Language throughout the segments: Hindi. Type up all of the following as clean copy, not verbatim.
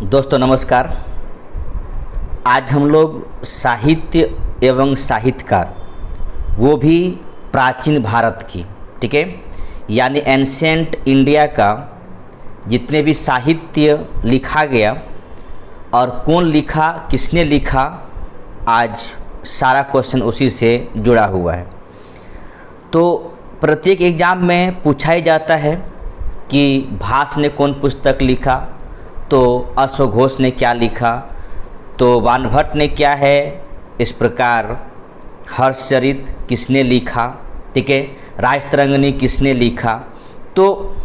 दोस्तों नमस्कार। आज हम लोग साहित्य एवं साहित्यकार, वो भी प्राचीन भारत की, ठीक है, यानी एंशिएंट इंडिया का जितने भी साहित्य लिखा गया और कौन लिखा, किसने लिखा, आज सारा क्वेश्चन उसी से जुड़ा हुआ है। तो प्रत्येक एग्ज़ाम में पूछा ही जाता है कि भास ने कौन पुस्तक लिखा, तो अश्वघोष ने क्या लिखा, तो वानभट्ट ने क्या है, इस प्रकार हर्षचरित किसने लिखा, ठीक है, राजतरंगिणी किसने लिखा। तो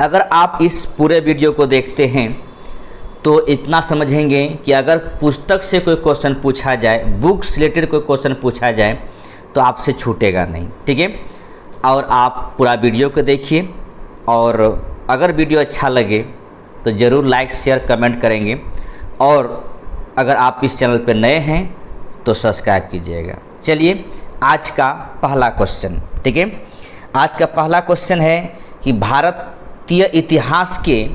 अगर आप इस पूरे वीडियो को देखते हैं तो इतना समझेंगे कि अगर पुस्तक से कोई क्वेश्चन पूछा जाए, बुक से रिलेटेड कोई क्वेश्चन पूछा जाए तो आपसे छूटेगा नहीं, ठीक है। और आप पूरा वीडियो को देखिए और अगर वीडियो अच्छा लगे तो ज़रूर लाइक शेयर कमेंट करेंगे, और अगर आप इस चैनल पर नए हैं तो सब्सक्राइब कीजिएगा। चलिए आज का पहला क्वेश्चन, ठीक है। आज का पहला क्वेश्चन है कि भारतीय इतिहास के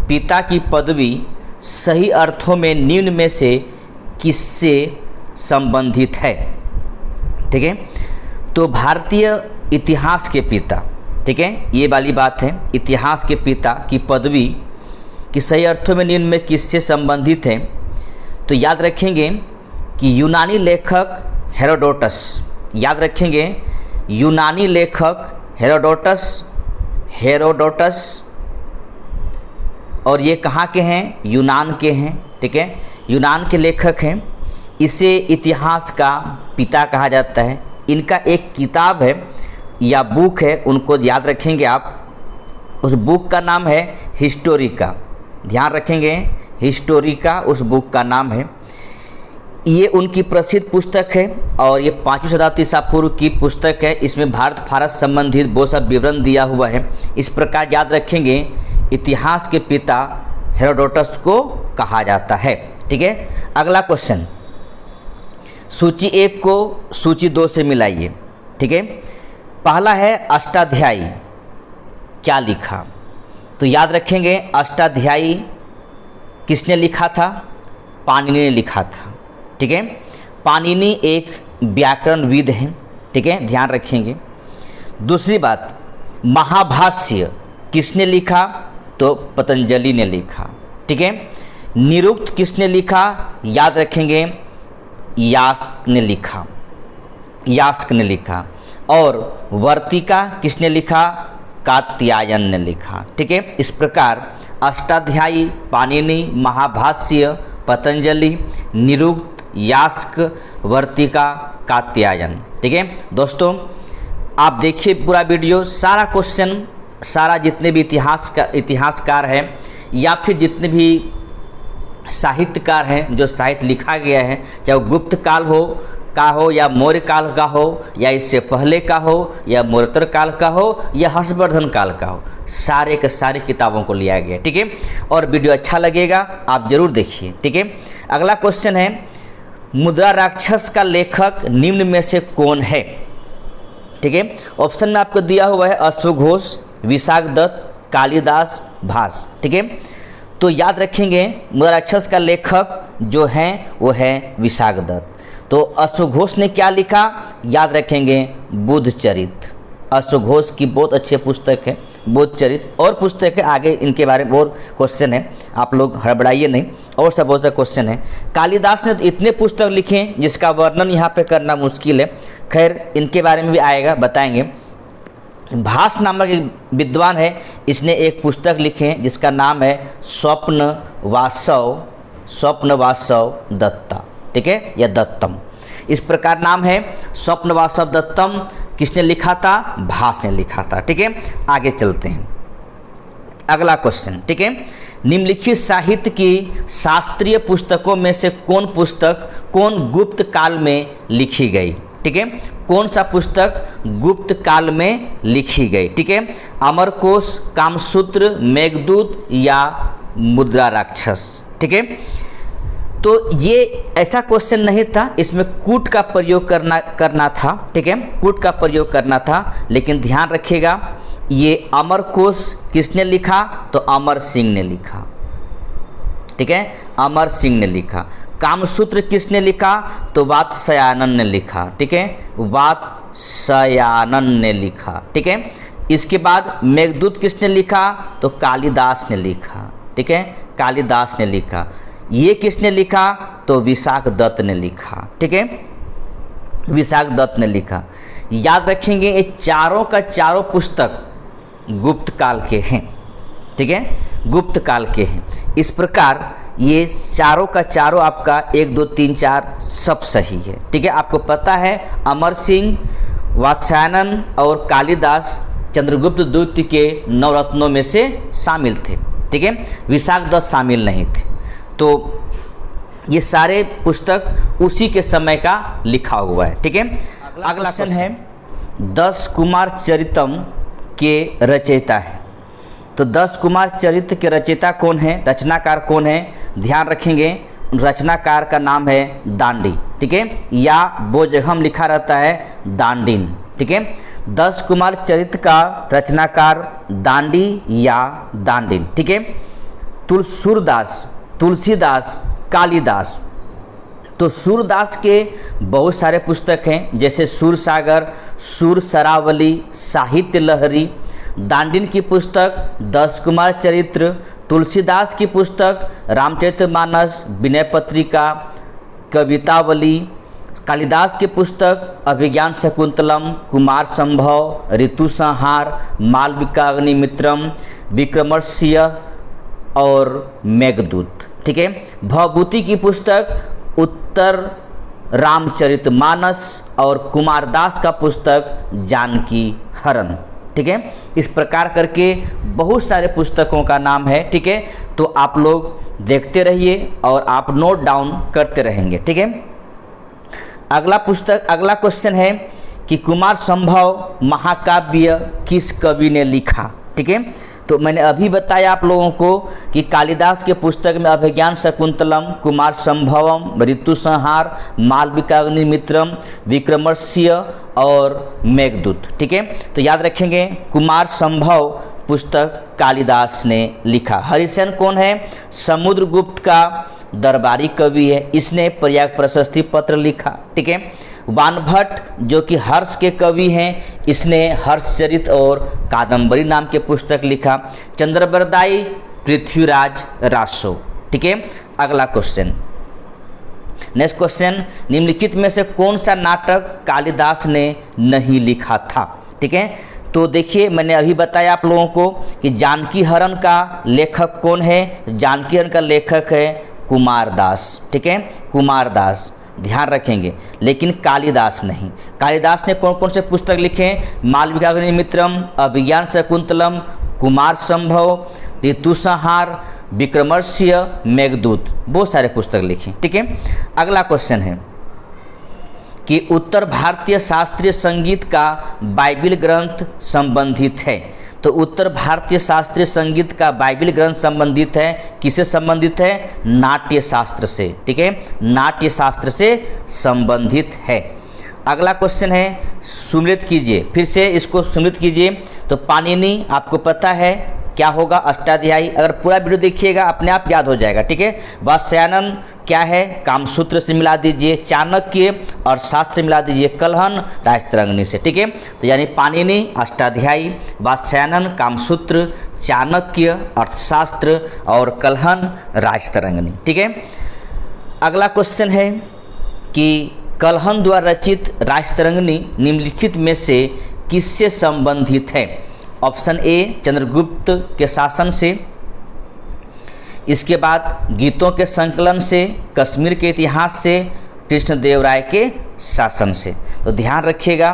पिता की पदवी सही अर्थों में निम्न में से किससे संबंधित है, ठीक है। तो भारतीय इतिहास के पिता, ठीक है, ये वाली बात है, इतिहास के पिता की पदवी कि सही अर्थों में निम्न में किससे संबंधित है। तो याद रखेंगे कि यूनानी लेखक हेरोडोटस, याद रखेंगे यूनानी लेखक हेरोडोटस, और ये कहाँ के हैं, यूनान के हैं, ठीक है, यूनान के लेखक हैं। इसे इतिहास का पिता कहा जाता है। इनका एक किताब है या बुक है, उनको याद रखेंगे आप, उस बुक का नाम है हिस्टोरिका, ध्यान रखेंगे हिस्टोरिका उस बुक का नाम है। ये उनकी प्रसिद्ध पुस्तक है और ये 5वीं शताब्दी ईसा पूर्व की पुस्तक है। इसमें भारत संबंधित वो सब विवरण दिया हुआ है। इस प्रकार याद रखेंगे इतिहास के पिता हेरोडोटस को कहा जाता है, ठीक है। अगला क्वेश्चन, सूची 1 को सूची 2 से मिलाइए, ठीक है। पहला है अष्टाध्यायी, क्या लिखा, तो याद रखेंगे अष्टाध्यायी किसने लिखा था, पाणिनि ने लिखा था, ठीक है। पाणिनि एक व्याकरणविद हैं, ठीक है, ध्यान रखेंगे। दूसरी बात, महाभाष्य किसने लिखा, तो पतंजलि ने लिखा, ठीक है। निरुक्त किसने लिखा, याद रखेंगे यास्क ने लिखा। और वर्तिका किसने लिखा, कात्यायन ने लिखा, ठीक है। इस प्रकार अष्टाध्यायी, पाणिनि, महाभाष्य, पतंजलि, निरुक्त, यास्क, वर्तिका, कात्यायन, ठीक है। दोस्तों आप देखिए पूरा वीडियो, सारा क्वेश्चन, सारा जितने भी इतिहासकार हैं या फिर जितने भी साहित्यकार हैं जो साहित्य लिखा गया है, चाहे वो गुप्त काल का हो या मौर्य काल का हो या इससे पहले का हो या मौर्योत्तर काल का हो या हर्षवर्धन काल का हो, सारे के सारे किताबों को लिया गया, ठीक है। और वीडियो अच्छा लगेगा आप जरूर देखिए, ठीक है। अगला क्वेश्चन है, मुद्रा राक्षस का लेखक निम्न में से कौन है, ठीक है। ऑप्शन में आपको दिया हुआ है अश्वघोष, विशाखदत्त, कालिदास, भास, ठीक है। तो याद रखेंगे मुद्रा राक्षस का लेखक जो है वो है विशाखदत्त। तो अश्वघोष ने क्या लिखा, याद रखेंगे बुद्धचरित। अश्वघोष की बहुत अच्छी पुस्तक है बुद्धचरित, और पुस्तक है आगे इनके बारे में और क्वेश्चन है, आप लोग हड़बड़ाइए नहीं, और सब बहुत से क्वेश्चन है। कालिदास ने तो इतने पुस्तक लिखे जिसका वर्णन यहाँ पे करना मुश्किल है, खैर इनके बारे में भी आएगा, बताएंगे। भास नामक एक विद्वान है, इसने एक पुस्तक लिखे हैं जिसका नाम है स्वप्न वासव दत्ता, ठीक है, या दत्तम, इस प्रकार नाम है। स्वप्न वासव दत्तम किसने लिखा था, भास ने लिखा था, ठीक है। आगे चलते हैं, अगला क्वेश्चन, ठीक है। निम्नलिखित साहित्य की शास्त्रीय पुस्तकों में से कौन पुस्तक कौन गुप्त काल में लिखी गई, ठीक है। कौन सा पुस्तक गुप्त काल में लिखी गई, ठीक है। अमरकोश, कामसूत्र, मेघदूत या मुद्रा राक्षस, ठीक है। तो ये ऐसा क्वेश्चन नहीं था, इसमें कूट का प्रयोग करना था, ठीक है, कूट का प्रयोग करना था। लेकिन ध्यान रखिएगा ये अमरकोश किसने लिखा, तो अमर सिंह ने लिखा, ठीक है, अमर सिंह ने लिखा। कामसूत्र किसने लिखा? तो वात्स्यायन ने लिखा, ठीक है, वात्स्यायन ने लिखा, ठीक है। इसके बाद मेघदूत किसने लिखा? तो कालिदास ने लिखा, ठीक है, कालिदास ने लिखा। ये किसने लिखा? तो विशाख दत्त ने लिखा, ठीक है, विशाख दत्त ने लिखा। याद रखेंगे ये चारों का चारों पुस्तक गुप्त काल के हैं, ठीक है, गुप्त काल के हैं। इस प्रकार ये चारों का चारों आपका 1 2 3 4 सब सही है, ठीक है। आपको पता है अमर सिंह, वात्स्यायन और कालिदास चंद्रगुप्त द्वितीय के नवरत्नों में से शामिल थे, ठीक है, विशाख दत्त शामिल नहीं थे। तो ये सारे पुस्तक उसी के समय का लिखा हुआ है, ठीक है। अगला क्वेश्चन है 10 कुमार चरितम के रचयिता है। तो 10 कुमार चरित्र के रचयिता कौन है, रचनाकार कौन है? ध्यान रखेंगे रचनाकार का नाम है दांडी, ठीक है, या वो जगह हम लिखा रहता है दांडिन, ठीक है। 10 कुमार चरित्र का रचनाकार दांडी या दांडिन, ठीक है। सूरदास, तुलसीदास, कालिदास। तो सूरदास के बहुत सारे पुस्तक हैं, जैसे सूरसागर, सूर सरावली, साहित्य लहरी। दांडिन की पुस्तक 10 कुमार चरित्र, तुलसीदास की पुस्तक रामचरितमानस, विनय पत्रिका, कवितावली। कालिदास की पुस्तक अभिज्ञान शकुंतलम, कुमार संभव, ऋतु संहार, मालविकाग्निमित्रम, विक्रमोर्वशीय और मेघदूत, ठीक है। भवभूति की पुस्तक उत्तर रामचरितमानस और कुमारदास का पुस्तक जानकी हरण, ठीक है। इस प्रकार करके बहुत सारे पुस्तकों का नाम है, ठीक है। तो आप लोग देखते रहिए और आप नोट डाउन करते रहेंगे, ठीक है। अगला क्वेश्चन है कि कुमार संभव महाकाव्य किस कवि ने लिखा, ठीक है। तो मैंने अभी बताया आप लोगों को कि कालिदास के पुस्तक में अभिज्ञान शकुंतलम, कुमार संभवम, ऋतु संहार, मालविकाग्निमित्रम, विक्रमोर्वशीय और मेघदूत, ठीक है। तो याद रखेंगे कुमार संभव पुस्तक कालिदास ने लिखा। हरिसेन कौन है? समुद्रगुप्त का दरबारी कवि है, इसने प्रयाग प्रशस्ति पत्र लिखा, ठीक है। वानभट्ट जो कि हर्ष के कवि हैं, इसने हर्षचरित और कादम्बरी नाम के पुस्तक लिखा। चंद्रबरदाई पृथ्वीराज रासो, ठीक है। अगला क्वेश्चन, नेक्स्ट क्वेश्चन, निम्नलिखित में से कौन सा नाटक कालिदास ने नहीं लिखा था, ठीक है। तो देखिए मैंने अभी बताया आप लोगों को कि जानकी हरण का लेखक कौन है? जानकी हरण का लेखक है कुमारदास, ठीक है, कुमारदास, ध्यान रखेंगे। लेकिन कालिदास नहीं। कालिदास ने कौन कौन से पुस्तक लिखे? मालविकाग्निमित्रम, अभिज्ञान शकुंतलम, कुमार संभव, ऋतु संहार, विक्रमोर्वशीय, मेघदूत, बहुत सारे पुस्तक लिखे, ठीक है। अगला क्वेश्चन है कि उत्तर भारतीय शास्त्रीय संगीत का बाइबिल ग्रंथ संबंधित है। तो उत्तर भारतीय शास्त्रीय संगीत का बाइबिल ग्रंथ संबंधित है, किससे संबंधित है? नाट्य शास्त्र से, ठीक है, नाट्य शास्त्र से संबंधित है। अगला क्वेश्चन है, सुमिलित कीजिए, फिर से इसको सुमिलित कीजिए। तो पाणिनि आपको पता है क्या होगा? अष्टाध्यायी। अगर पूरा वीडियो देखिएगा अपने आप याद हो जाएगा, ठीक है। वात्स्यायन क्या है? कामसूत्र से मिला दीजिए, चाणक्य और शास्त्र से मिला दीजिए कलहन राजतरंगिणी से, ठीक है। तो यानी पाणिनि अष्टाध्यायी, वात्स्यायन कामसूत्र, चाणक्य अर्थशास्त्र और कलहन राजतरंगिणी, ठीक है। अगला क्वेश्चन है कि कलहन द्वारा रचित राजतरंगिणी निम्नलिखित में से किससे संबंधित है? ऑप्शन ए चंद्रगुप्त के शासन से, इसके बाद गीतों के संकलन से, कश्मीर के इतिहास से, कृष्णदेवराय के शासन से। तो ध्यान रखिएगा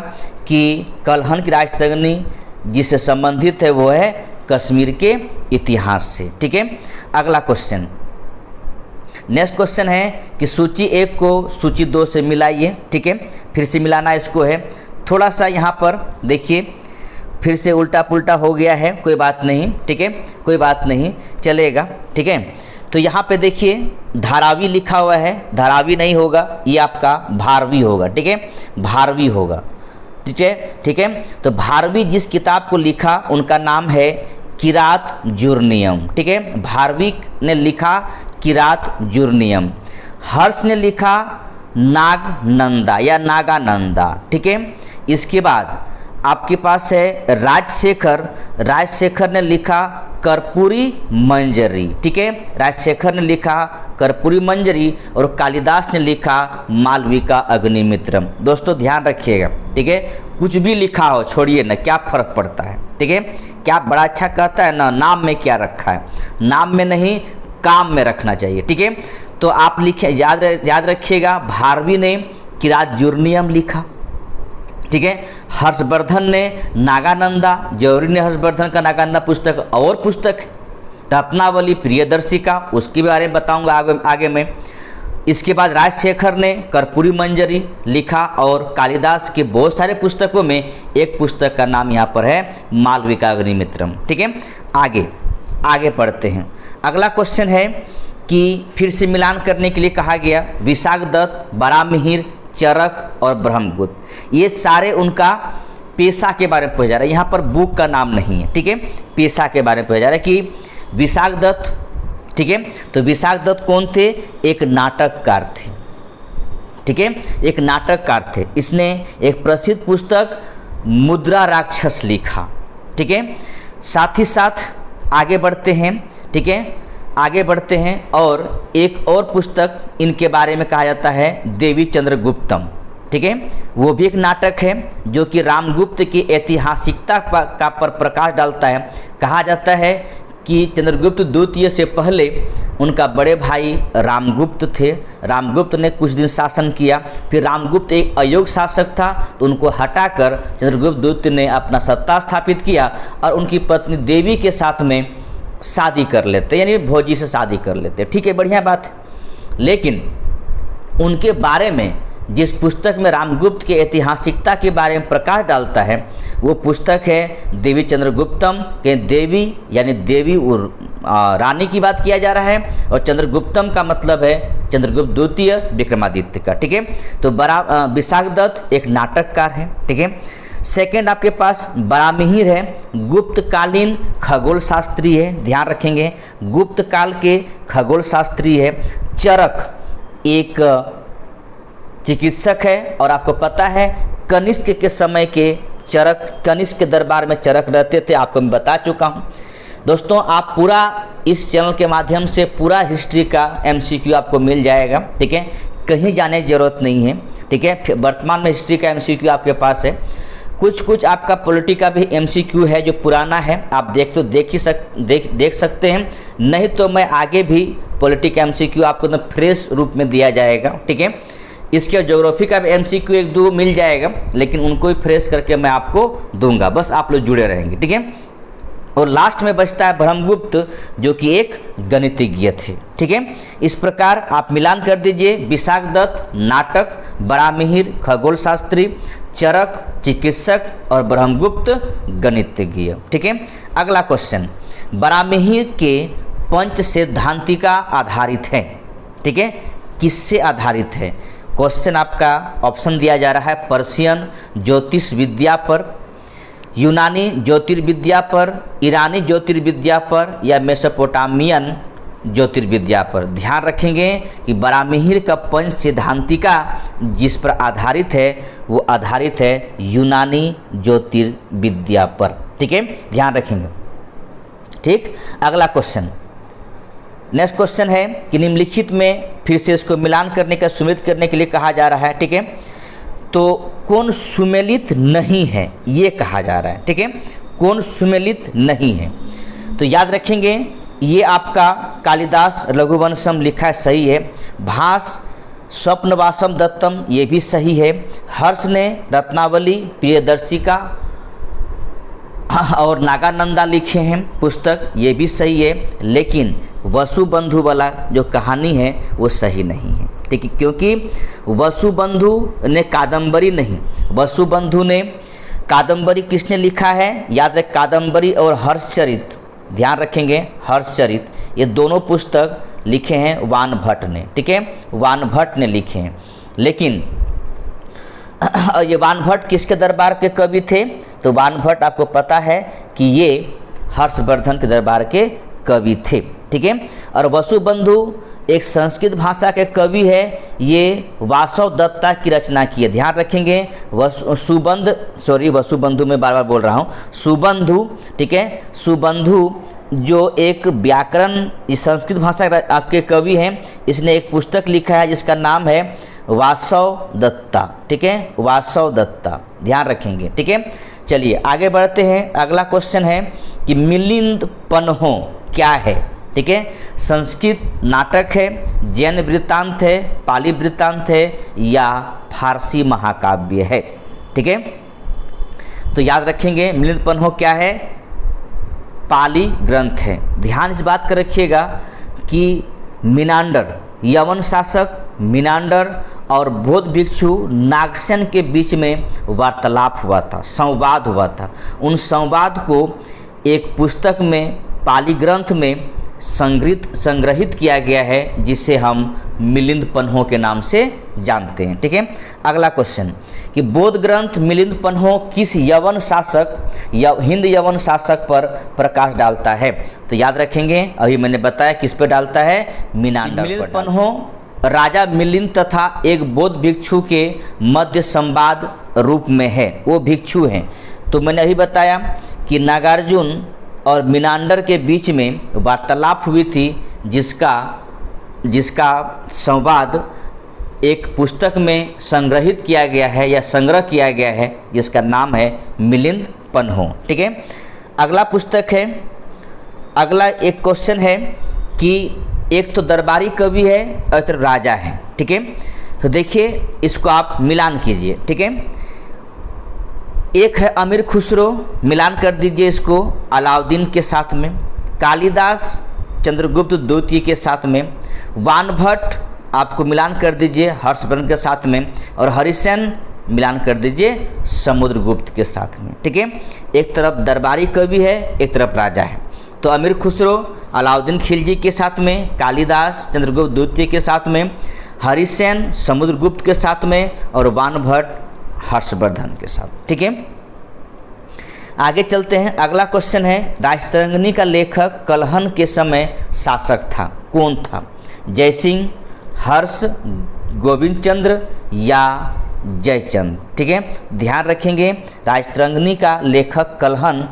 कि कलहन की राजतरंगिणी जिससे संबंधित है वो है कश्मीर के इतिहास से, ठीक है। अगला क्वेश्चन, नेक्स्ट क्वेश्चन है कि सूची 1 को सूची 2 से मिलाइए, ठीक है। फिर से मिलाना इसको है, थोड़ा सा यहाँ पर देखिए फिर से उल्टा पुल्टा हो गया है, कोई बात नहीं, ठीक है, कोई बात नहीं, चलेगा, ठीक है। तो यहाँ पे देखिए धारावी लिखा हुआ है, धारावी नहीं होगा, ये आपका भारवी होगा, ठीक है, भारवी होगा, ठीक है, ठीक है। तो भारवी जिस किताब को लिखा उनका नाम है किरात जुर्नियम, ठीक है। भारविक ने लिखा किरात जुर्नियम। हर्ष ने लिखा नागनंदा या नागानंदा, ठीक है। इसके बाद आपके पास है राजशेखर ने लिखा कर्पूरी मंजरी, ठीक है। राजशेखर ने लिखा कर्पूरी मंजरी और कालिदास ने लिखा मालविका अग्निमित्रम। दोस्तों ध्यान रखिएगा, ठीक है। कुछ भी लिखा हो छोड़िए ना, क्या फ़र्क पड़ता है, ठीक है। क्या बड़ा अच्छा कहता है ना, नाम में क्या रखा है, नाम में नहीं काम में रखना चाहिए, ठीक है। तो आप लिखे, याद रखिएगा, भारवी ने किरात जुर्नियम लिखा, ठीक है। हर्षवर्धन ने नागानंदा, जौहरी ने हर्षवर्धन का नागानंदा पुस्तक और पुस्तक रत्नावली प्रियदर्शिका, उसके बारे में बताऊंगा आगे में। इसके बाद राजशेखर ने कर्पूरी मंजरी लिखा और कालिदास के बहुत सारे पुस्तकों में एक पुस्तक का नाम यहाँ पर है मालविका अग्निमित्रम, ठीक है। आगे पढ़ते हैं। अगला क्वेश्चन है कि फिर से मिलान करने के लिए कहा गया विशाखदत्त, बराहमिहिर, चरक और ब्रह्मगुप्त। ये सारे उनका पेशा के बारे में पूछा जा रहा है, यहाँ पर बुक का नाम नहीं है, ठीक है। पेशा के बारे में पूछा जा रहा है कि विशाखदत्त, ठीक है। तो विशाखदत्त कौन थे? एक नाटककार थे, ठीक है, एक नाटककार थे। इसने एक प्रसिद्ध पुस्तक मुद्रा राक्षस लिखा, ठीक है। साथ ही साथ आगे बढ़ते हैं, ठीक है, आगे बढ़ते हैं। और एक और पुस्तक इनके बारे में कहा जाता है देवी चंद्रगुप्तम, ठीक है। वो भी एक नाटक है जो कि रामगुप्त की ऐतिहासिकता का पर प्रकाश डालता है। कहा जाता है कि चंद्रगुप्त द्वितीय से पहले उनका बड़े भाई रामगुप्त थे। रामगुप्त ने कुछ दिन शासन किया, फिर रामगुप्त एक अयोग्य शासक था तो उनको हटाकर चंद्रगुप्त द्वितीय ने अपना सत्ता स्थापित किया और उनकी पत्नी देवी के साथ में शादी कर लेते, यानी भोजी से शादी कर लेते, ठीक है, बढ़िया बात है। लेकिन उनके बारे में जिस पुस्तक में रामगुप्त की ऐतिहासिकता के बारे में प्रकाश डालता है वो पुस्तक है देवी चंद्रगुप्तम के देवी यानी देवी और रानी की बात किया जा रहा है, और चंद्रगुप्तम का मतलब है चंद्रगुप्त द्वितीय विक्रमादित्य का, ठीक है। तो विशाखदत्त एक नाटककार है, ठीक है। सेकंड आपके पास बराहमिहिर है, गुप्तकालीन खगोल शास्त्री है, ध्यान रखेंगे, गुप्त काल के खगोल शास्त्री है। चरक एक चिकित्सक है, और आपको पता है कनिष्क के समय के चरक, कनिष्क के दरबार में चरक रहते थे, आपको मैं बता चुका हूँ। दोस्तों आप पूरा इस चैनल के माध्यम से पूरा हिस्ट्री का MCQ आपको मिल जाएगा, ठीक है, कहीं जाने की जरूरत नहीं है, ठीक है। वर्तमान में हिस्ट्री का MCQ आपके पास है। कुछ आपका पॉलिटी का भी MCQ है जो पुराना है, आप देख सकते हैं, नहीं तो मैं आगे भी पॉलिटी का MCQ आपको तो फ्रेश रूप में दिया जाएगा, ठीक है। इसके ज्योग्राफी का भी MCQ एक दो मिल जाएगा, लेकिन उनको भी फ्रेश करके मैं आपको दूंगा, बस आप लोग जुड़े रहेंगे, ठीक है। और लास्ट में बचता है ब्रह्मगुप्त जो कि एक गणितज्ञ थे, ठीक है। इस प्रकार आप मिलान कर दीजिए, विशाखदत्त नाटक, बराहमिहिर खगोल शास्त्री, चरक चिकित्सक और ब्रह्मगुप्त गणितज्ञ, ठीक है। अगला क्वेश्चन, बराहमिहिर के पंच सिद्धांतिका आधारित है, ठीक है, किससे आधारित है? क्वेश्चन आपका ऑप्शन दिया जा रहा है पर्शियन ज्योतिष विद्या पर, यूनानी ज्योतिर्विद्या पर, ईरानी ज्योतिर्विद्या पर या मेसोपोटामियन ज्योतिर्विद्या पर। ध्यान रखेंगे कि बराहमिहिर का पंच सिद्धांतिका जिस पर आधारित है वो आधारित है यूनानी ज्योतिर्विद्या पर, ठीक है, ध्यान रखेंगे, ठीक। अगला क्वेश्चन, नेक्स्ट क्वेश्चन है कि निम्नलिखित में फिर से इसको मिलान करने का सुमेलित करने के लिए कहा जा रहा है, ठीक है। तो कौन सुमेलित नहीं है ये कहा जा रहा है, ठीक है, कौन सुमेलित नहीं है? तो याद रखेंगे ये आपका कालिदास लघुवंशम लिखा है, सही है। भास स्वप्नवासम दत्तम ये भी सही है। हर्ष ने रत्नावली प्रियदर्शिका और नागानंदा लिखे हैं पुस्तक, ये भी सही है। लेकिन वसुबंधु वाला जो कहानी है वो सही नहीं है, ठीक है, क्योंकि वसुबंधु ने कादम्बरी नहीं, वसुबंधु ने कादम्बरी किसने लिखा है? याद रख, कादम्बरी और हर्षचरित, ध्यान रखेंगे, हर्षचरित ये दोनों पुस्तक लिखे हैं वानभट्ट ने, ठीक है, वानभट्ट ने लिखे हैं। लेकिन ये वानभट्ट किसके दरबार के कवि थे? तो वानभट्ट आपको पता है कि ये हर्षवर्धन के दरबार के कवि थे। ठीक है। और वसुबंधु एक संस्कृत भाषा के कवि है, ये वासव दत्ता की रचना की है। ध्यान रखेंगे, वसुबंधु मैं बार बार बोल रहा हूँ, सुबंधु। ठीक है। सुबंधु जो एक व्याकरण इस संस्कृत भाषा के आपके कवि हैं, इसने एक पुस्तक लिखा है जिसका नाम है वासव दत्ता। ठीक है, वासव दत्ता, ध्यान रखेंगे। ठीक है, चलिए आगे बढ़ते हैं। अगला क्वेश्चन है कि मिलिंद पन्हो क्या है। ठीक है, संस्कृत नाटक है, जैन वृत्तांत है, पाली वृत्तांत है या फारसी महाकाव्य है। ठीक है, तो याद रखेंगे मिलिंद पन्हो क्या है, पाली ग्रंथ है। ध्यान इस बात का रखिएगा कि मिनांडर यवन शासक मिनांडर और बौद्ध भिक्षु नागसेन के बीच में वार्तालाप हुआ था, संवाद हुआ था। उन संवाद को एक पुस्तक में पाली ग्रंथ में संग्रहित किया गया है, जिसे हम मिलिंद पन्हो के नाम से जानते हैं। ठीक है, अगला क्वेश्चन कि बौद्ध ग्रंथ मिलिंद पन्हो किस यवन शासक या हिंद यवन शासक पर प्रकाश डालता है। तो याद रखेंगे, अभी मैंने बताया किस पे डालता है, मिनांडर। मिलिंद पन्हो राजा मिलिंद तथा एक बौद्ध भिक्षु के मध्य संवाद रूप में है, वो भिक्षु हैं। तो मैंने अभी बताया कि नागार्जुन और मिनांडर के बीच में वार्तालाप हुई थी, जिसका संवाद एक पुस्तक में संग्रहित किया गया है या संग्रह किया गया है, जिसका नाम है मिलिंद पन्हो। ठीक है, अगला पुस्तक है, अगला एक क्वेश्चन है कि एक तो दरबारी कवि है और एक राजा है। ठीक है, तो देखिए इसको आप मिलान कीजिए। ठीक है, एक है अमीर खुसरो, मिलान कर दीजिए इसको अलाउद्दीन के साथ में, कालिदास चंद्रगुप्त द्वितीय के साथ में, वानभट्ट आपको मिलान कर दीजिए हर्षवर्धन के साथ में, और हरिसेन मिलान कर दीजिए समुद्रगुप्त के साथ में। ठीक है, एक तरफ दरबारी कवि है, एक तरफ राजा है। तो अमीर खुसरो अलाउद्दीन खिलजी के साथ में, कालिदास चंद्रगुप्त द्वितीय के साथ में, हरिसेन समुद्रगुप्त के साथ में, और वानभट्ट हर्षवर्धन के साथ। ठीक है, आगे चलते हैं। अगला क्वेश्चन है राजतरंगिणी का लेखक कलहन के समय शासक था, कौन था, जयसिंह, हर्ष, गोविंद चंद्र या जयचंद। ठीक है, ध्यान रखेंगे राजतरंगिणी का लेखक कलहन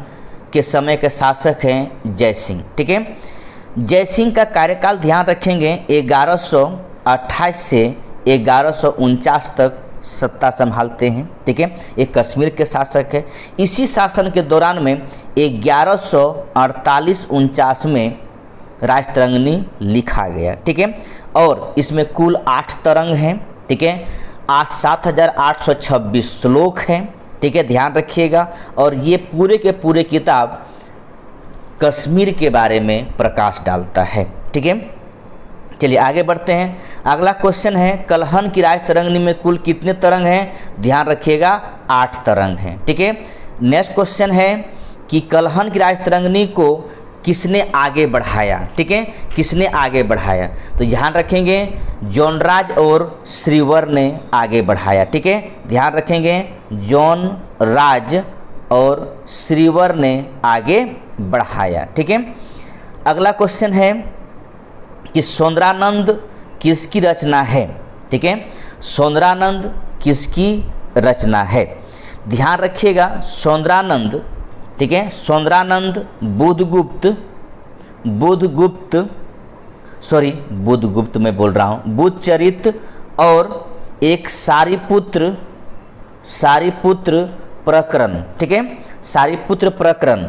के समय के शासक हैं जयसिंह। ठीक है, जयसिंह का कार्यकाल ध्यान रखेंगे 1128 से 1149 तक सत्ता संभालते हैं। ठीक है, एक कश्मीर के शासक है। इसी शासन के दौरान में 1148-49 में राजतरंगिणी लिखा गया। ठीक है, और इसमें कुल 8 तरंग हैं। ठीक है, 7826 श्लोक हैं। ठीक है, ध्यान रखिएगा, और ये पूरे के पूरे किताब कश्मीर के बारे में प्रकाश डालता है। ठीक है, चलिए आगे बढ़ते हैं। अगला क्वेश्चन है कलहन की राजतरंगिणी में कुल कितने तरंग हैं, ध्यान रखिएगा 8 तरंग हैं। ठीक है, नेक्स्ट क्वेश्चन है कि कलहन की राजतरंगिणी को किसने आगे बढ़ाया। ठीक है, किसने आगे बढ़ाया, तो ध्यान रखेंगे जॉनराज और श्रीवर ने आगे बढ़ाया। ठीक है, ध्यान रखेंगे जॉन राज और श्रीवर ने आगे बढ़ाया। ठीक है, अगला क्वेश्चन है कि सौंदरानंद किसकी रचना है। ठीक है, सौंदरानंद किसकी रचना है, ध्यान रखिएगा सौंदरानंद। ठीक है, सौंदरानंद बुद्धगुप्त मैं बोल रहा हूँ, बुद्धचरित और एक सारिपुत्र प्रकरण। ठीक है, सारिपुत्र प्रकरण,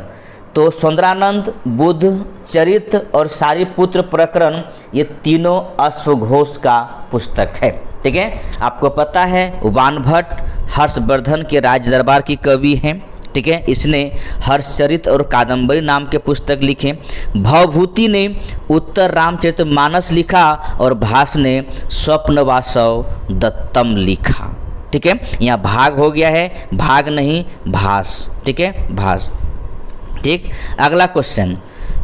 तो सौंदरानंद, बुद्धचरित और सारिपुत्र प्रकरण ये तीनों अश्वघोष का पुस्तक है। ठीक है, आपको पता है वानभट्ट हर्षवर्धन के राज दरबार की कवि हैं। ठीक है, इसने हर्षचरित और कादम्बरी नाम के पुस्तक लिखे। भवभूति ने उत्तर रामचरितमानस लिखा और भास ने स्वप्नवासव दत्तम लिखा। ठीक है, यहाँ भाग हो गया है, भाग नहीं भास। ठीक है, भास। ठीक, अगला क्वेश्चन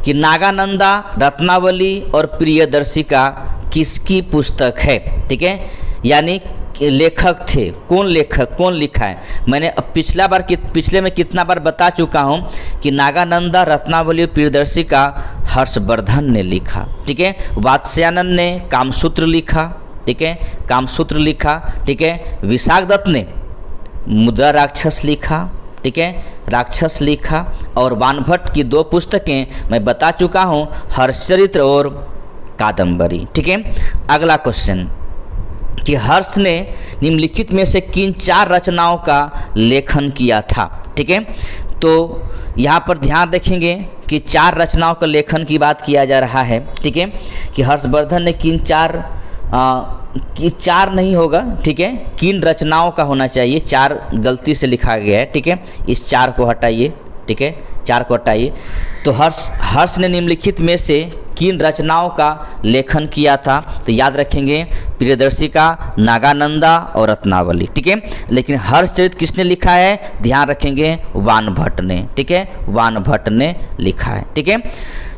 कि नागानंदा, रत्नावली और प्रियदर्शिका किसकी पुस्तक है। ठीक है, यानी लेखक थे, कौन लिखा है। मैंने पिछले में कितना बार बता चुका हूँ कि नागानंदा, रत्नावली, प्रियदर्शी का हर्षवर्धन ने लिखा, ठीक है। वात्स्यायन ने कामसूत्र लिखा, ठीक है, कामसूत्र लिखा, ठीक है। विशाखदत्त ने मुद्रा राक्षस लिखा, ठीक है, राक्षस लिखा। और बाणभट्ट की 2 पुस्तकें मैं बता चुका हूँ, हर्षचरित्र और कादंबरी, ठीक है। अगला क्वेश्चन कि हर्ष ने निम्नलिखित में से किन 4 रचनाओं का लेखन किया था, ठीक है। तो यहाँ पर ध्यान रखेंगे कि 4 रचनाओं का लेखन की बात किया जा रहा है, ठीक है, कि हर्षवर्धन ने किन 4 नहीं होगा, ठीक है, किन रचनाओं का होना चाहिए, 4 गलती से लिखा गया है, ठीक है। इस 4 को हटाइए, ठीक है, 4 को हटाइए। तो हर्ष ने निम्नलिखित में से किन रचनाओं का लेखन किया था, तो याद रखेंगे प्रियदर्शी का, नागानंदा और रत्नावली, ठीक है। लेकिन हर्षचरित किसने लिखा है, ध्यान रखेंगे बाणभट्ट ने, ठीक है, बाणभट्ट ने लिखा है, ठीक है।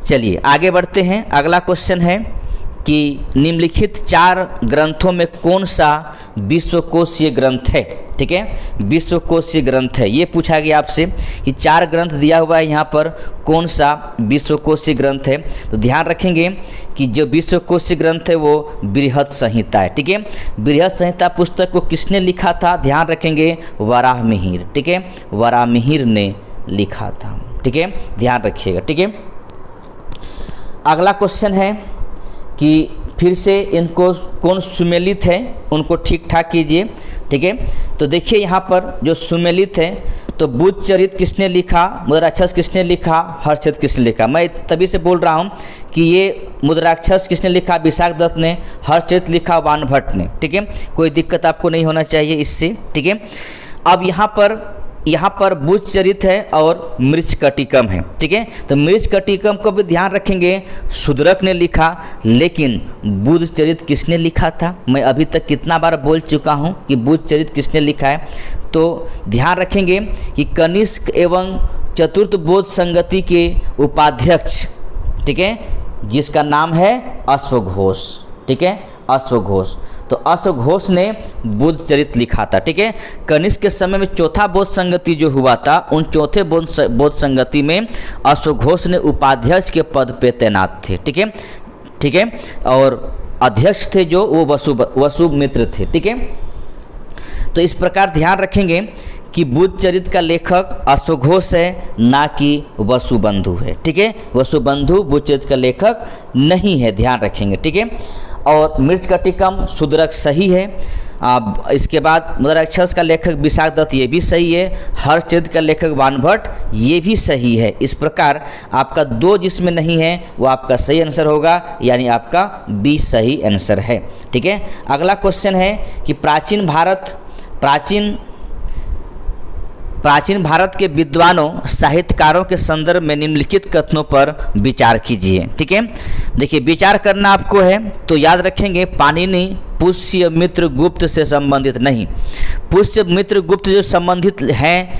चलिए आगे बढ़ते हैं। अगला क्वेश्चन है कि निम्नलिखित 4 ग्रंथों में कौन सा विश्वकोशीय ग्रंथ है, ठीक है, विश्वकोशीय ग्रंथ है। ये पूछा गया आपसे कि 4 ग्रंथ दिया हुआ है, यहाँ पर कौन सा विश्वकोशीय ग्रंथ है। तो ध्यान रखेंगे कि जो विश्वकोशीय ग्रंथ है वो बृहद संहिता है, ठीक है। बृहद संहिता पुस्तक को किसने लिखा था, ध्यान रखेंगे वराहमिहिर, ठीक है, वराहमिहिर ने लिखा था, ठीक है, ध्यान रखिएगा, ठीक है। अगला क्वेश्चन है कि फिर से इनको कौन सुमेलित है उनको ठीक ठाक कीजिए, ठीक है। तो देखिए यहाँ पर जो सुमेलित है, तो बुद्धचरित किसने लिखा, मुद्राक्षस किसने लिखा, हर्षचरित किसने लिखा। मैं तभी से बोल रहा हूँ कि ये मुद्राक्षस किसने लिखा, विशाखदत्त ने, हर्षचरित लिखा बाणभट्ट ने, ठीक है। कोई दिक्कत आपको नहीं होना चाहिए इससे, ठीक है। अब यहाँ पर बुद्धचरित है और मृच्छकटिकम है, ठीक है। तो मृच्छकटिकम को भी ध्यान रखेंगे शूद्रक ने लिखा, लेकिन बुद्धचरित किसने लिखा था। मैं अभी तक कितना बार बोल चुका हूँ कि बुद्धचरित किसने लिखा है। तो ध्यान रखेंगे कि कनिष्क एवं चतुर्थ बोध संगति के उपाध्यक्ष, ठीक है, जिसका नाम है अश्वघोष, ठीक है, अश्वघोष। तो अश्वघोष ने बुद्धचरित लिखा था, ठीक है। कनिष्क के समय में चौथा बोध संगति जो हुआ था, उन चौथे बोध संगति में अश्वघोष ने उपाध्यक्ष के पद पे तैनात थे, ठीक है, ठीक है। और अध्यक्ष थे जो वो वसुमित्र थे, ठीक है। तो इस प्रकार ध्यान रखेंगे कि बुद्धचरित का लेखक अश्वघोष है, ना कि वसुबंधु है, ठीक है। वसुबंधु बुद्धचरित का लेखक नहीं है, ध्यान रखेंगे, ठीक है। और मृच्छकटिकम शूद्रक सही है। अब इसके बाद मुद्राक्षस का लेखक विशाखदत्त, ये भी सही है। हर्षचरित का लेखक बाणभट्ट, ये भी सही है। इस प्रकार आपका 2 जिसमें नहीं है वो आपका सही आंसर होगा, यानी आपका बी सही आंसर है, ठीक है। अगला क्वेश्चन है कि प्राचीन भारत के विद्वानों साहित्यकारों के संदर्भ में निम्नलिखित कथनों पर विचार कीजिए, ठीक है। देखिए विचार करना आपको है, तो याद रखेंगे पाणिनि पुष्यमित्र गुप्त से संबंधित नहीं। पुष्यमित्र गुप्त जो संबंधित हैं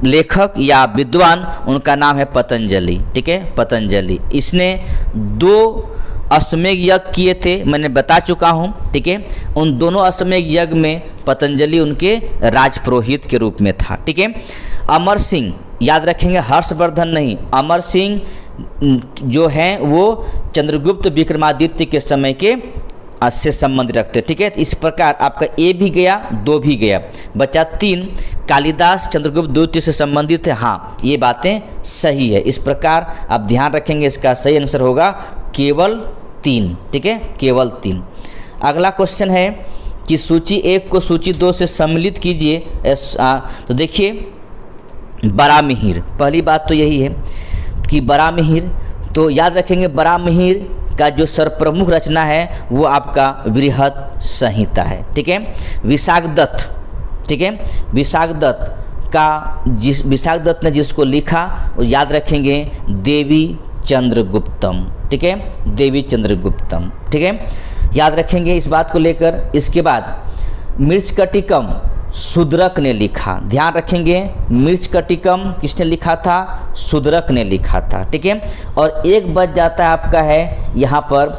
लेखक या विद्वान, उनका नाम है पतंजलि, ठीक है, पतंजलि। इसने 2 अश्वमेध यज्ञ किए थे, मैंने बता चुका हूँ, ठीक है। उन दोनों अश्वमेध यज्ञ में पतंजलि उनके राजपुरोहित के रूप में था, ठीक है। अमर सिंह, याद रखेंगे हर्षवर्धन नहीं, अमर सिंह जो हैं वो चंद्रगुप्त विक्रमादित्य के समय के से संबंध रखते, ठीक है। इस प्रकार आपका ए भी गया, 2 भी गया, बचा 3। कालिदास चंद्रगुप्त द्वितीय से संबंधित है, हाँ ये बातें सही है। इस प्रकार आप ध्यान रखेंगे, इसका सही आंसर होगा केवल 3, ठीक है, केवल 3। अगला क्वेश्चन है कि सूची 1 को सूची 2 से सम्मिलित कीजिए। तो देखिए बराहमिहिर, पहली बात तो यही है कि बराहमिहिर, तो याद रखेंगे बराहमिहिर का जो सर्वप्रमुख रचना है वो आपका बृहद संहिता है, ठीक है। विशाखदत्त, ठीक है, विशाखदत्त ने जिसको लिखा वो याद रखेंगे देवी चंद्रगुप्तम, ठीक है, देवी चंद्रगुप्तम, ठीक है, याद रखेंगे इस बात को लेकर। इसके बाद मृच्छकटिकम शूद्रक ने लिखा, ध्यान रखेंगे मृच्छकटिकम किसने लिखा था, शूद्रक ने लिखा था, ठीक है। और एक बच जाता है आपका है यहाँ पर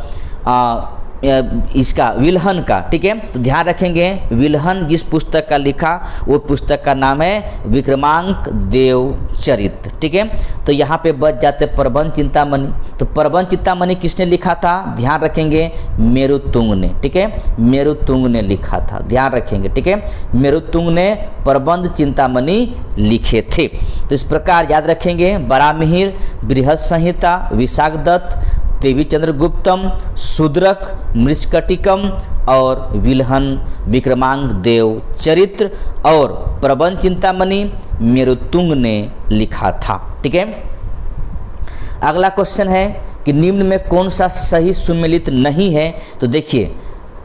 इसका विल्हन का, ठीक है। तो ध्यान रखेंगे विल्हन जिस पुस्तक का लिखा वो पुस्तक का नाम है विक्रमांक देव चरित्र, ठीक है। तो यहाँ पे बच जाते प्रबंध चिंतामणि। तो प्रबंध चिंतामणि किसने लिखा था, ध्यान रखेंगे मेरुतुंग ने, ठीक है, मेरुतुंग ने लिखा था, ध्यान रखेंगे, ठीक है। मेरुतुंग ने प्रबंध चिंतामणि लिखे थे। तो इस प्रकार याद रखेंगे बराहमिहिर, बृहद संहिता, विशाखदत्त, देवी चंद्रगुप्तम, शूद्रक, मृच्छकटिकम और विल्हन विक्रमांक देव चरित्र और प्रबंध चिंतामणि मेरुतुंग ने लिखा था, ठीक है। अगला क्वेश्चन है कि निम्न में कौन सा सही सुमेलित नहीं है। तो देखिए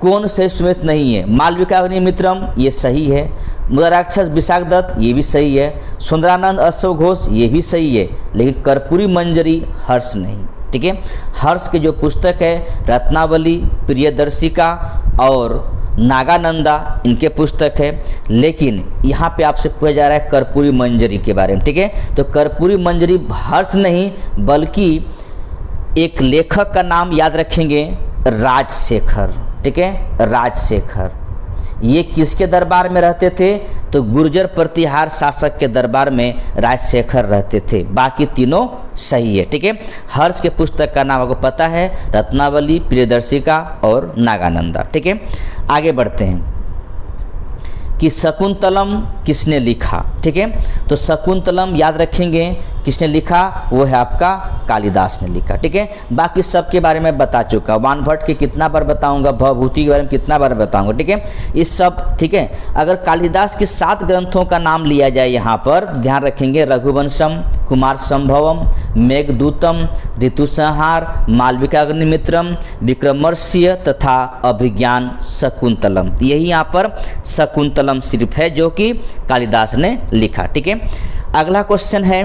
कौन सही सुमेलित नहीं है, मालविका अग्निमित्रम ये सही है, मुद्राक्षस विशाखदत्त ये भी सही है, सुंदरानंद अश्वघोष ये भी सही है, लेकिन कर्पूरी मंजरी हर्ष नहीं, ठीक है। हर्ष के जो पुस्तक है रत्नावली, प्रियदर्शिका और नागानंदा इनके पुस्तक है, लेकिन यहाँ पे आपसे पूछा जा रहा है कर्पूरी मंजरी के बारे में, ठीक है। तो कर्पूरी मंजरी हर्ष नहीं बल्कि एक लेखक का नाम याद रखेंगे राजशेखर, ठीक है, राजशेखर। ये किसके दरबार में रहते थे, तो गुर्जर प्रतिहार शासक के दरबार में राजशेखर रहते थे। बाकी तीनों सही है, ठीक है। हर्ष के पुस्तक का नाम आपको पता है रत्नावली, प्रियदर्शिका और नागानंदा, ठीक है। आगे बढ़ते हैं कि शकुंतलम किसने लिखा, ठीक है। तो शकुंतलम याद रखेंगे किसने लिखा, वो है आपका कालिदास ने लिखा, ठीक है। बाकी सब के बारे में बता चुका, वानभट्ट के कितना बार बताऊंगा, भवभूति के बारे में कितना बार बताऊंगा, ठीक है, ये सब, ठीक है। अगर कालिदास के 7 ग्रंथों का नाम लिया जाए यहाँ पर ध्यान रखेंगे रघुवंशम, कुमार संभवम, मेघदूतम, ऋतुसंहार, मालविका अग्निमित्रम, विक्रमर्ष्य तथा अभिज्ञान शकुंतलम, यही यहाँ पर शकुंतलम सिर्फ है जो कि कालिदास ने लिखा, ठीक है। अगला क्वेश्चन है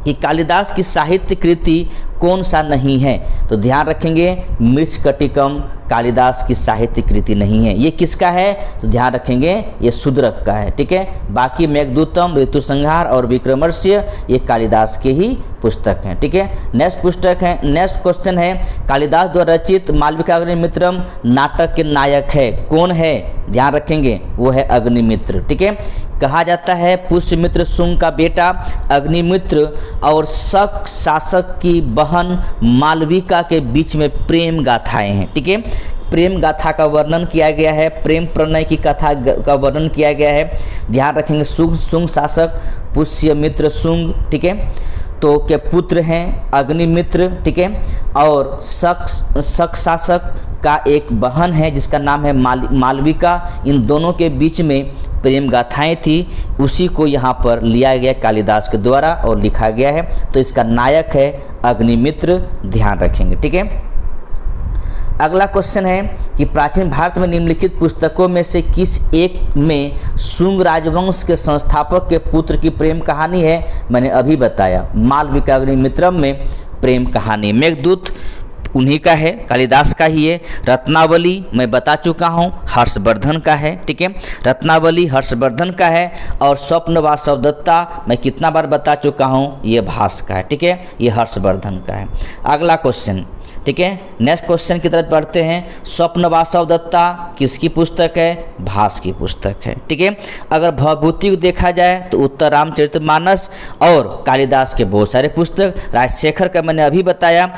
कि कालिदास की साहित्य कृति कौन सा नहीं है। तो ध्यान रखेंगे मृच्छकटिकम कालिदास की साहित्य कृति नहीं है। ये किसका है, तो ध्यान रखेंगे ये शूद्रक का है, ठीक है। बाकी मेघदूतम, ऋतुसंहार और विक्रमर्ष्य ये कालिदास के ही पुस्तक हैं, ठीक है। नेक्स्ट पुस्तक है, नेक्स्ट क्वेश्चन है कालिदास द्वारा रचित मालविका अग्निमित्रम नाटक के नायक है कौन है, ध्यान रखेंगे वो है अग्निमित्र, ठीक है। कहा जाता है पुष्यमित्र शुंग का बेटा अग्निमित्र और शक शासक की बहन मालविका के बीच में प्रेम गाथाएं हैं, ठीक है। प्रेम गाथा का वर्णन किया गया है, प्रेम प्रणय की कथा का वर्णन किया गया है। ध्यान रखेंगे शुंग शासक पुष्यमित्र शुंग, ठीक है, तो के पुत्र हैं अग्निमित्र, ठीक है, और शक शासक का एक बहन है जिसका नाम है मालविका। इन दोनों के बीच में प्रेम गाथाएं थी, उसी को यहाँ पर लिया गया कालिदास के द्वारा और लिखा गया है। तो इसका नायक है अग्निमित्र, ध्यान रखेंगे, ठीक है। अगला क्वेश्चन है कि प्राचीन भारत में निम्नलिखित पुस्तकों में से किस एक में शुंग राजवंश के संस्थापक के पुत्र की प्रेम कहानी है। मैंने अभी बताया मालविका अग्निमित्रम में प्रेम कहानी। मेघदूत उन्हीं का है, कालिदास का ही है। रत्नावली मैं बता चुका हूँ हर्षवर्धन का है, ठीक है, रत्नावली हर्षवर्धन का है। और स्वप्न वासव दत्ता मैं कितना बार बता चुका हूँ, ये भास का है, ठीक है, ये हर्षवर्धन का है। अगला क्वेश्चन, ठीक है, नेक्स्ट क्वेश्चन की तरफ बढ़ते हैं। स्वप्न वासव दत्ता किसकी पुस्तक है, भास की पुस्तक है, ठीक है। अगर भवभूति को देखा जाए तो उत्तर रामचरितमानस और कालिदास के बहुत सारे पुस्तक, राजशेखर का मैंने अभी बताया,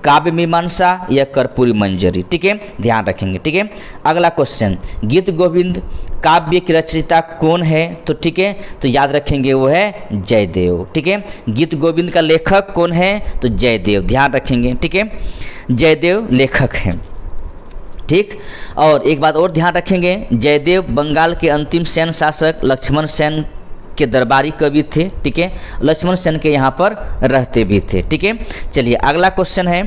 काव्य मीमांसा या कर्पूरी मंजरी, ठीक है, ध्यान रखेंगे, ठीक है। अगला क्वेश्चन, गीत गोविंद काव्य की रचयिता कौन है, तो ठीक है, तो याद रखेंगे वो है जयदेव, ठीक है। गीत गोविंद का लेखक कौन है, तो जयदेव, ध्यान रखेंगे, ठीक है, जयदेव लेखक हैं, ठीक। और एक बात और ध्यान रखेंगे, जयदेव बंगाल के अंतिम सेन शासक लक्ष्मण सेन के दरबारी कवि थे, ठीक है, लक्ष्मण सेन के यहाँ पर रहते भी थे, ठीक है। चलिए अगला क्वेश्चन है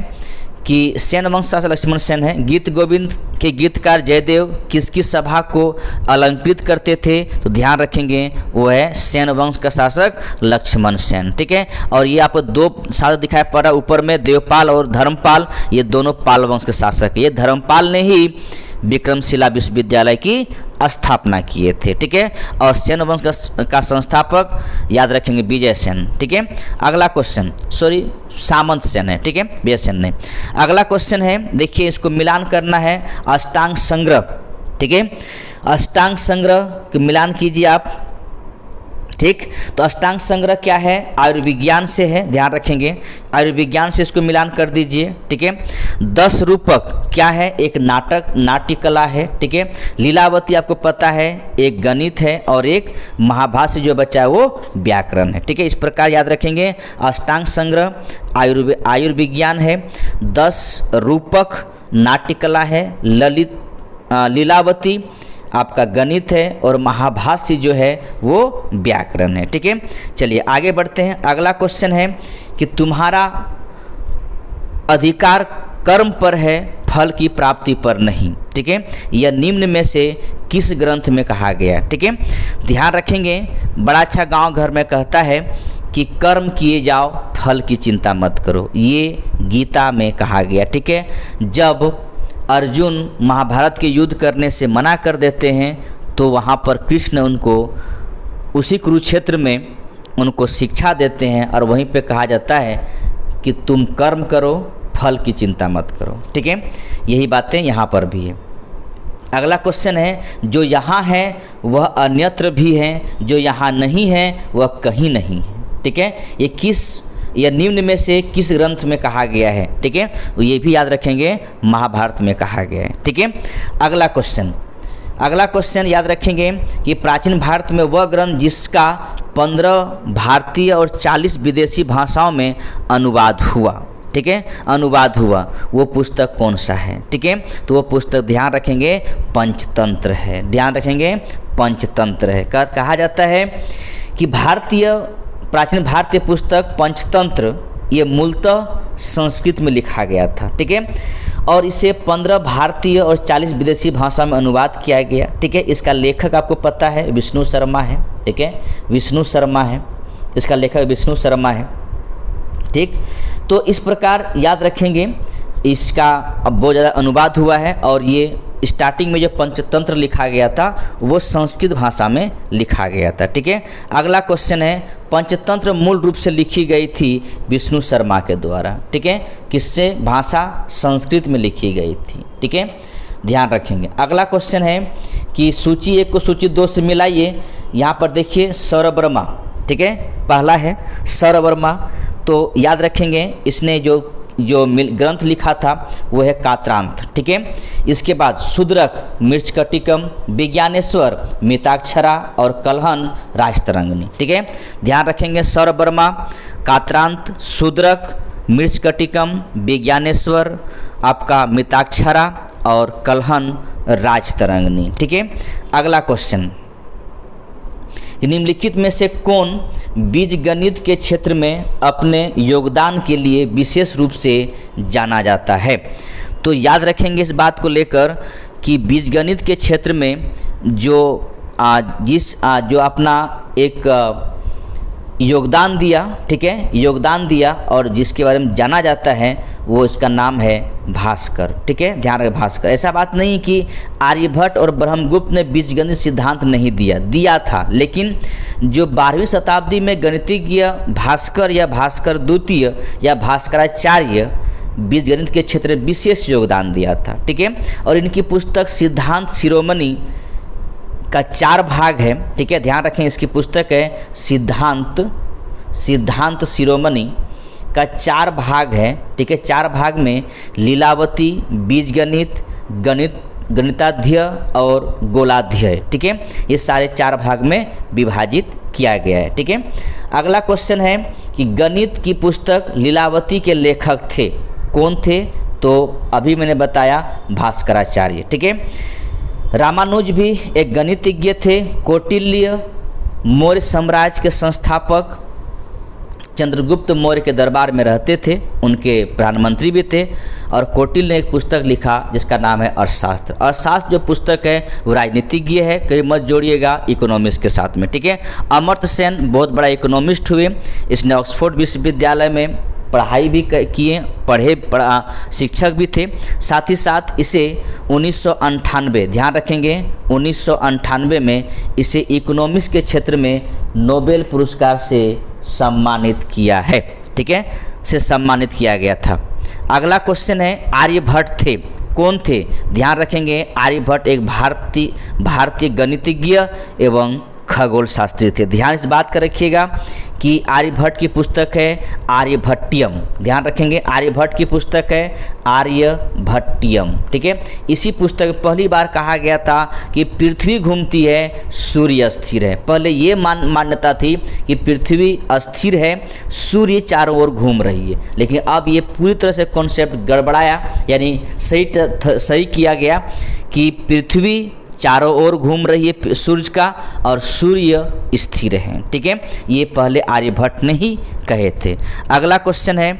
कि सेन वंश शासक लक्ष्मण सेन है। गीत गोविंद के गीतकार जयदेव किसकी सभा को अलंकृत करते थे, तो ध्यान रखेंगे वो है सेन वंश का शासक लक्ष्मण सेन, ठीक है। और ये आपको 2 शासक दिखाई पड़ रहा है ऊपर में, देवपाल और धर्मपाल, ये दोनों पाल वंश के शासक। ये धर्मपाल ने ही विक्रमशिला विश्वविद्यालय की स्थापना किए थे, ठीक है। और सेन वंश का संस्थापक याद रखेंगे विजय सेन, ठीक है। अगला क्वेश्चन, सॉरी सामंत सेन है, ठीक है, BS सेन नहीं। अगला क्वेश्चन है, देखिए इसको मिलान करना है, अष्टांग संग्रह, ठीक है, अष्टांग संग्रह के मिलान कीजिए आप, ठीक। तो अष्टांग संग्रह क्या है, आयुर्विज्ञान से है, ध्यान रखेंगे, आयुर्विज्ञान से इसको मिलान कर दीजिए, ठीक है। 10 रूपक क्या है, एक नाटक, नाट्य कला है, ठीक है। लीलावती आपको पता है, एक गणित है, और एक महाभाष्य जो बचा है वो व्याकरण है, ठीक है। इस प्रकार याद रखेंगे, अष्टांग संग्रह आयुर्विज्ञान है, 10 रूपक नाट्य कला है, लीलावती आपका गणित है, और महाभाष्य जो है वो व्याकरण है, ठीक है। चलिए आगे बढ़ते हैं। अगला क्वेश्चन है कि तुम्हारा अधिकार कर्म पर है, फल की प्राप्ति पर नहीं, ठीक है। यह निम्न में से किस ग्रंथ में कहा गया है, ठीक है। ध्यान रखेंगे, बड़ा अच्छा गांव घर में कहता है कि कर्म किए जाओ, फल की चिंता मत करो, ये गीता में कहा गया, ठीक है। जब अर्जुन महाभारत के युद्ध करने से मना कर देते हैं तो वहाँ पर कृष्ण उनको उसी कुरुक्षेत्र में उनको शिक्षा देते हैं, और वहीं पे कहा जाता है कि तुम कर्म करो, फल की चिंता मत करो, ठीक है। यही बातें यहाँ पर भी है। अगला क्वेश्चन है, जो यहाँ है वह अन्यत्र भी है, जो यहाँ नहीं है वह कहीं नहीं है, ठीक है। यह निम्न में से किस ग्रंथ में कहा गया है, ठीक है। ये भी याद रखेंगे, महाभारत में कहा गया है, ठीक है। अगला क्वेश्चन याद रखेंगे कि प्राचीन भारत में वह ग्रंथ जिसका 15 भारतीय और 40 विदेशी भाषाओं में अनुवाद हुआ, ठीक है, अनुवाद हुआ, वो पुस्तक कौन सा है, ठीक है। तो वो पुस्तक ध्यान रखेंगे पंचतंत्र है, ध्यान रखेंगे पंचतंत्र है। कहा जाता है कि प्राचीन भारतीय पुस्तक पंचतंत्र ये मूलतः संस्कृत में लिखा गया था, ठीक है, और इसे 15 भारतीय और 40 विदेशी भाषा में अनुवाद किया गया, ठीक है। इसका लेखक आपको पता है विष्णु शर्मा है, ठीक है, विष्णु शर्मा है, इसका लेखक विष्णु शर्मा है, ठीक। तो इस प्रकार याद रखेंगे, इसका अब बहुत ज़्यादा अनुवाद हुआ है, और ये स्टार्टिंग में जो पंचतंत्र लिखा गया था वो संस्कृत भाषा में लिखा गया था, ठीक है। अगला क्वेश्चन है, पंचतंत्र मूल रूप से लिखी गई थी विष्णु शर्मा के द्वारा, ठीक है, किससे, भाषा संस्कृत में लिखी गई थी, ठीक है, ध्यान रखेंगे। अगला क्वेश्चन है कि सूची 1 को सूची 2 से मिलाइए। यहाँ पर देखिए सौरभ वर्मा, ठीक है, पहला है सौरभ वर्मा, तो याद रखेंगे इसने जो ग्रंथ लिखा था वो है कात्रांत, ठीक है। इसके बाद शूद्रक मृच्छकटिकम, विज्ञानेश्वर मिताक्षरा, और कलहन राजतरंगिणी, ठीक है। ध्यान रखेंगे, सौरभ वर्मा, कात्रांत, शूद्रक, मृच्छकटिकम, विज्ञानेश्वर, आपका मिताक्षरा, और कलहन राजतरंगिणी, ठीक है। अगला क्वेश्चन, निम्नलिखित में से कौन बीजगणित के क्षेत्र में अपने योगदान के लिए विशेष रूप से जाना जाता है। तो याद रखेंगे इस बात को लेकर कि बीजगणित के क्षेत्र में जो अपना एक योगदान दिया, ठीक है, योगदान दिया, और जिसके बारे में जाना जाता है वो इसका नाम है भास्कर, ठीक है, ध्यान रखें भास्कर। ऐसा बात नहीं कि आर्यभट्ट और ब्रह्मगुप्त ने बीजगणित सिद्धांत नहीं दिया था, लेकिन जो 12वीं शताब्दी में गणितज्ञ भास्कर या भास्कर द्वितीय या भास्कराचार्य बीजगणित के क्षेत्र में विशेष योगदान दिया था, ठीक है। और इनकी पुस्तक सिद्धांत शिरोमणि का 4 भाग है, ठीक है, ध्यान रखें, इसकी पुस्तक है सिद्धांत शिरोमणि का 4 भाग है, ठीक है। 4 भाग में लीलावती, बीजगणित, गणिताध्याय और गोलाध्याय, ठीक है, ये सारे 4 भाग में विभाजित किया गया है, ठीक है। अगला क्वेश्चन है कि गणित की पुस्तक लीलावती के लेखक थे, कौन थे, तो अभी मैंने बताया भास्कराचार्य, ठीक है। रामानुज भी एक गणितज्ञ थे। कौटिल्य मौर्य साम्राज्य के संस्थापक चंद्रगुप्त मौर्य के दरबार में रहते थे, उनके प्रधानमंत्री भी थे, और कौटिल्य ने एक पुस्तक लिखा जिसका नाम है अर्थशास्त्र। अर्थशास्त्र जो पुस्तक है वो राजनीतिज्ञ है, कहीं मत जोड़िएगा इकोनॉमिक्स के साथ में, ठीक है। अमर्त्य सेन बहुत बड़ा इकोनॉमिस्ट हुए, इसने ऑक्सफोर्ड विश्वविद्यालय में पढ़ाई भी किए, शिक्षक भी थे। साथ ही साथ इसे 1998, ध्यान रखेंगे 1998 में इसे इकोनॉमिक्स के क्षेत्र में नोबेल पुरस्कार से सम्मानित किया है, ठीक है। से सम्मानित किया गया था। अगला क्वेश्चन है आर्यभट्ट थे, कौन थे? ध्यान रखेंगे आर्यभट्ट एक भारतीय गणितज्ञ एवं खगोल शास्त्री थे। ध्यान इस बात का रखिएगा कि आर्यभट्ट की पुस्तक है आर्यभट्टियम। ध्यान रखेंगे आर्यभट्ट की पुस्तक है आर्यभट्टियम, ठीक है। इसी पुस्तक में पहली बार कहा गया था कि पृथ्वी घूमती है, सूर्य स्थिर है। पहले ये मान्यता थी कि पृथ्वी अस्थिर है, सूर्य चारों ओर घूम रही है, लेकिन अब ये पूरी तरह से कॉन्सेप्ट गड़बड़ाया, यानी सही किया गया कि पृथ्वी चारों ओर घूम रही है सूर्य का और सूर्य स्थिर है, ठीक है। ये पहले आर्यभट्ट ने ही कहे थे। अगला क्वेश्चन है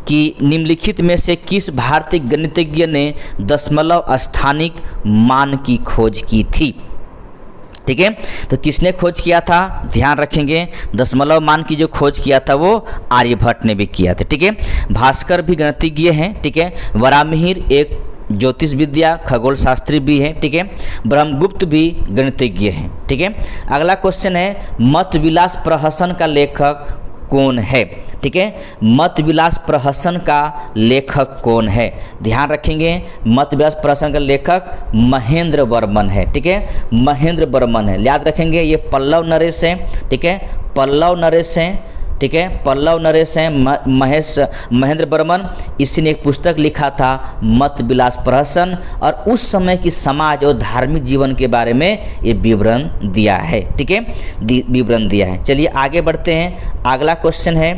कि निम्नलिखित में से किस भारतीय गणितज्ञ ने दशमलव स्थानिक मान की खोज की थी? ठीक है, तो किसने खोज किया था? ध्यान रखेंगे दशमलव मान की जो खोज किया था वो आर्यभट्ट ने भी किया था, ठीक है। भास्कर भी गणितज्ञ हैं, ठीक है। वराहमिहिर एक ज्योतिष विद्या खगोल शास्त्री भी है, ठीक है। ब्रह्मगुप्त भी गणितज्ञ हैं, ठीक है। अगला क्वेश्चन है मत विलास प्रहसन का लेखक कौन है? ठीक है, मत विलास प्रहसन का लेखक कौन है? ध्यान रखेंगे मत विलास प्रहसन का लेखक महेंद्र वर्मन है, ठीक है। महेंद्र वर्मन है, याद रखेंगे ये पल्लव नरेश है, ठीक है। पल्लव नरेश हैं, ठीक है। पल्लव नरेश हैं महेंद्र वर्मन, इसी ने एक पुस्तक लिखा था मत विलास प्रहसन, और उस समय की समाज और धार्मिक जीवन के बारे में ये विवरण दिया है, ठीक है, विवरण दिया है। चलिए आगे बढ़ते हैं। अगला क्वेश्चन है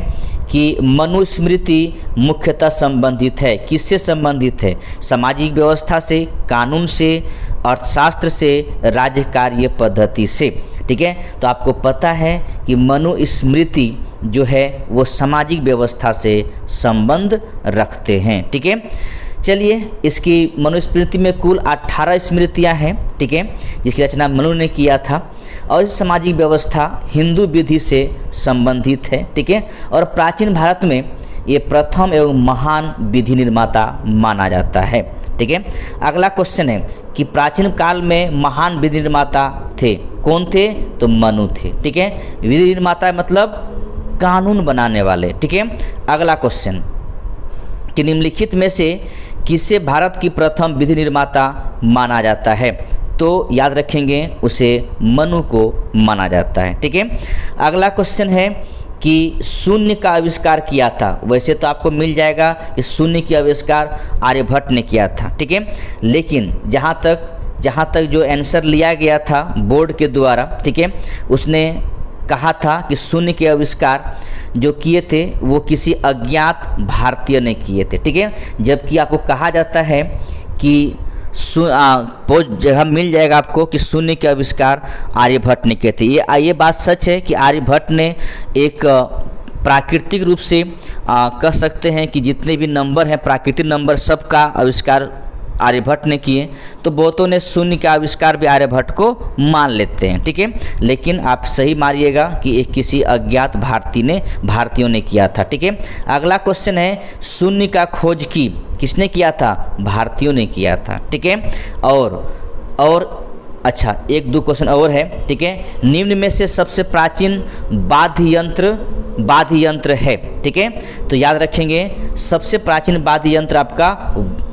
कि मनुस्मृति मुख्यतः संबंधित है, किससे संबंधित है? सामाजिक व्यवस्था से, कानून से, अर्थशास्त्र से, राज्य कार्य पद्धति से, ठीक है। तो आपको पता है कि मनुस्मृति जो है वो सामाजिक व्यवस्था से संबंध रखते हैं, ठीक है। चलिए इसकी मनुस्मृति में कुल 18 स्मृतियाँ हैं, ठीक है, जिसकी रचना मनु ने किया था, और सामाजिक व्यवस्था हिंदू विधि से संबंधित है, ठीक है। और प्राचीन भारत में ये प्रथम एवं महान विधि निर्माता माना जाता है, ठीक है। अगला क्वेश्चन है कि प्राचीन काल में महान विधि निर्माता थे, कौन थे? तो मनु थे, ठीक है। विधि निर्माता मतलब कानून बनाने वाले, ठीक है। अगला क्वेश्चन कि निम्नलिखित में से किसे भारत की प्रथम विधि निर्माता माना जाता है? तो याद रखेंगे उसे मनु को माना जाता है, ठीक है। अगला क्वेश्चन है कि शून्य का आविष्कार किया था। वैसे तो आपको मिल जाएगा कि शून्य की आविष्कार आर्यभट्ट ने किया था, ठीक है, लेकिन जहाँ तक जो आंसर लिया गया था बोर्ड के द्वारा, ठीक है, उसने कहा था कि शून्य के आविष्कार जो किए थे वो किसी अज्ञात भारतीय ने किए थे, ठीक है। जबकि आपको कहा जाता है कि जगह मिल जाएगा आपको कि शून्य के आविष्कार आर्यभट्ट ने किए थे। ये बात सच है कि आर्यभट्ट ने एक प्राकृतिक रूप से कह सकते हैं कि जितने भी नंबर हैं प्राकृतिक नंबर सबका आविष्कार आर्यभट्ट ने किए, तो बहुतों ने शून्य का आविष्कार भी आर्यभट्ट को मान लेते हैं, ठीक है। लेकिन आप सही मानिएगा कि एक किसी अज्ञात भारतीयों ने किया था, ठीक है। अगला क्वेश्चन है शून्य का खोज किसने किया था? भारतीयों ने किया था, ठीक है। और अच्छा एक दो क्वेश्चन और है, ठीक है। निम्न में से सबसे प्राचीन वाद्य यंत्र है, ठीक है। तो याद रखेंगे सबसे प्राचीन वाद्य यंत्र आपका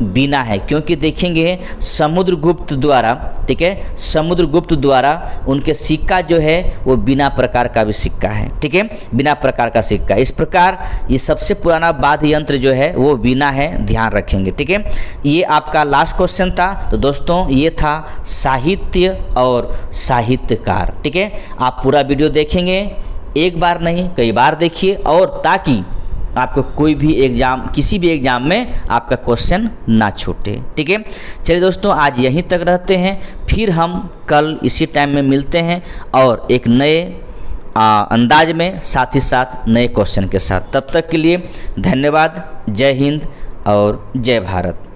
बीना है, क्योंकि देखेंगे समुद्रगुप्त द्वारा, ठीक है, समुद्रगुप्त द्वारा उनके सिक्का जो है वो बिना प्रकार का भी सिक्का है, ठीक है, बिना प्रकार का सिक्का। इस प्रकार ये सबसे पुराना वाद्य यंत्र जो है वो बीना है, ध्यान रखेंगे, ठीक है। ये आपका लास्ट क्वेश्चन था। तो दोस्तों ये था साहित्य और साहित्यकार, ठीक है। आप पूरा वीडियो देखेंगे, एक बार नहीं कई बार देखिए, और ताकि आपको कोई भी एग्जाम किसी भी एग्जाम में आपका क्वेश्चन ना छूटे, ठीक है। चलिए दोस्तों आज यहीं तक रहते हैं, फिर हम कल इसी टाइम में मिलते हैं और एक नए अंदाज में, साथ ही साथ नए क्वेश्चन के साथ। तब तक के लिए धन्यवाद। जय हिंद और जय भारत।